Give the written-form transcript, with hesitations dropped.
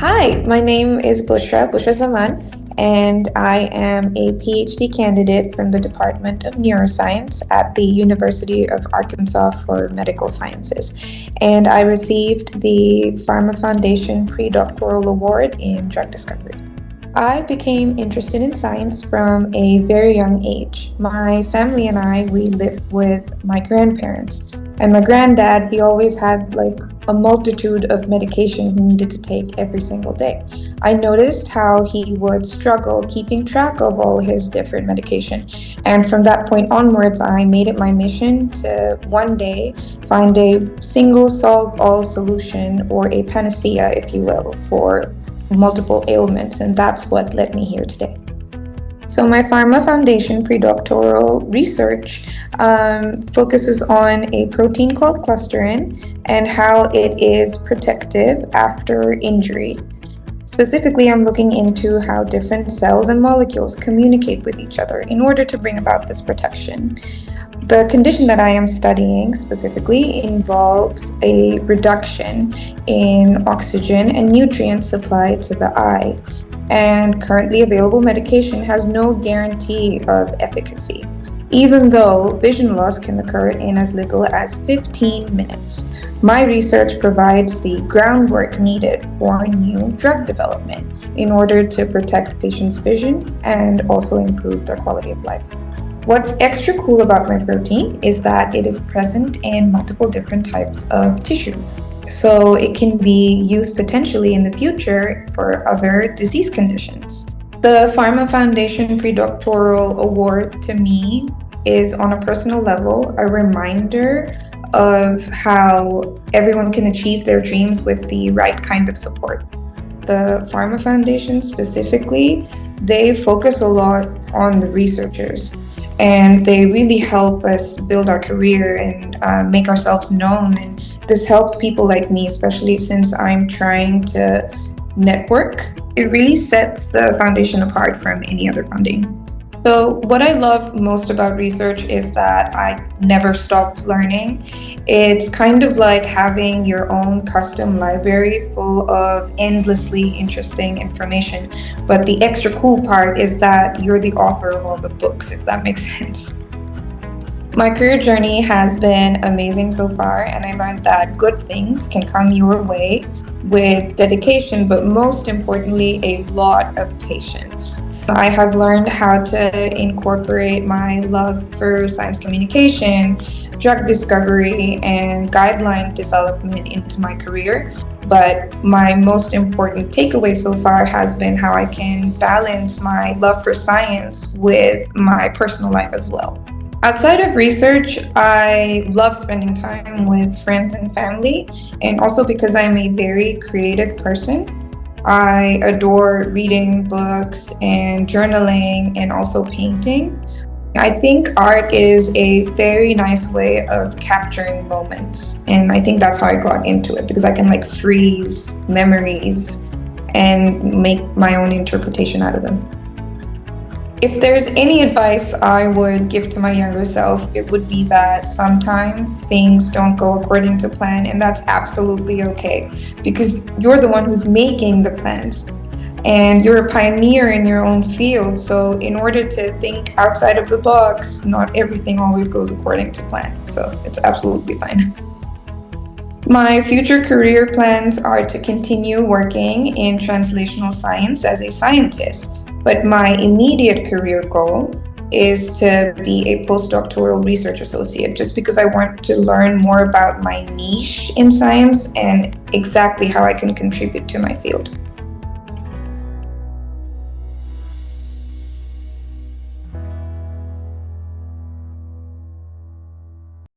Hi, my name is Bushra Zaman, and I am a PhD candidate from the Department of Neuroscience at the University of Arkansas for Medical Sciences. And I received the PhRMA Foundation Predoctoral Award in Drug Discovery. I became interested in science from a very young age. My family and we lived with my grandparents. And my granddad, he always had a multitude of medication he needed to take every single day. I noticed how he would struggle keeping track of all his different medication. And from that point onwards, I made it my mission to one day find a single solve-all solution, or a panacea, if you will, for multiple ailments, and that's what led me here today. So my PhRMA Foundation predoctoral research focuses on a protein called clusterin and how it is protective after injury. Specifically, I'm looking into how different cells and molecules communicate with each other in order to bring about this protection. The condition that I am studying specifically involves a reduction in oxygen and nutrient supply to the eye, and currently available medication has no guarantee of efficacy, even though vision loss can occur in as little as 15 minutes. My research provides the groundwork needed for new drug development in order to protect patients' vision and also improve their quality of life. What's extra cool about my protein is that it is present in multiple different types of tissues. So it can be used potentially in the future for other disease conditions. The PhRMA Foundation Predoctoral Award to me is, on a personal level, a reminder of how everyone can achieve their dreams with the right kind of support. The PhRMA Foundation specifically, they focus a lot on the researchers. And they really help us build our career and make ourselves known. And this helps people like me, especially since I'm trying to network. It really sets the foundation apart from any other funding. So what I love most about research is that I never stop learning. It's kind of like having your own custom library full of endlessly interesting information. But the extra cool part is that you're the author of all the books, if that makes sense. My career journey has been amazing so far, and I learned that good things can come your way with dedication, but most importantly, a lot of patience. I have learned how to incorporate my love for science communication, drug discovery, and guideline development into my career. But my most important takeaway so far has been how I can balance my love for science with my personal life as well. Outside of research, I love spending time with friends and family, and also because I'm a very creative person. I adore reading books and journaling and also painting. I think art is a very nice way of capturing moments, and I think that's how I got into it, because I can freeze memories and make my own interpretation out of them. If there's any advice I would give to my younger self, it would be that sometimes things don't go according to plan, and that's absolutely okay, because you're the one who's making the plans and you're a pioneer in your own field. So in order to think outside of the box, not everything always goes according to plan. So it's absolutely fine. My future career plans are to continue working in translational science as a scientist. But my immediate career goal is to be a postdoctoral research associate, just because I want to learn more about my niche in science and exactly how I can contribute to my field.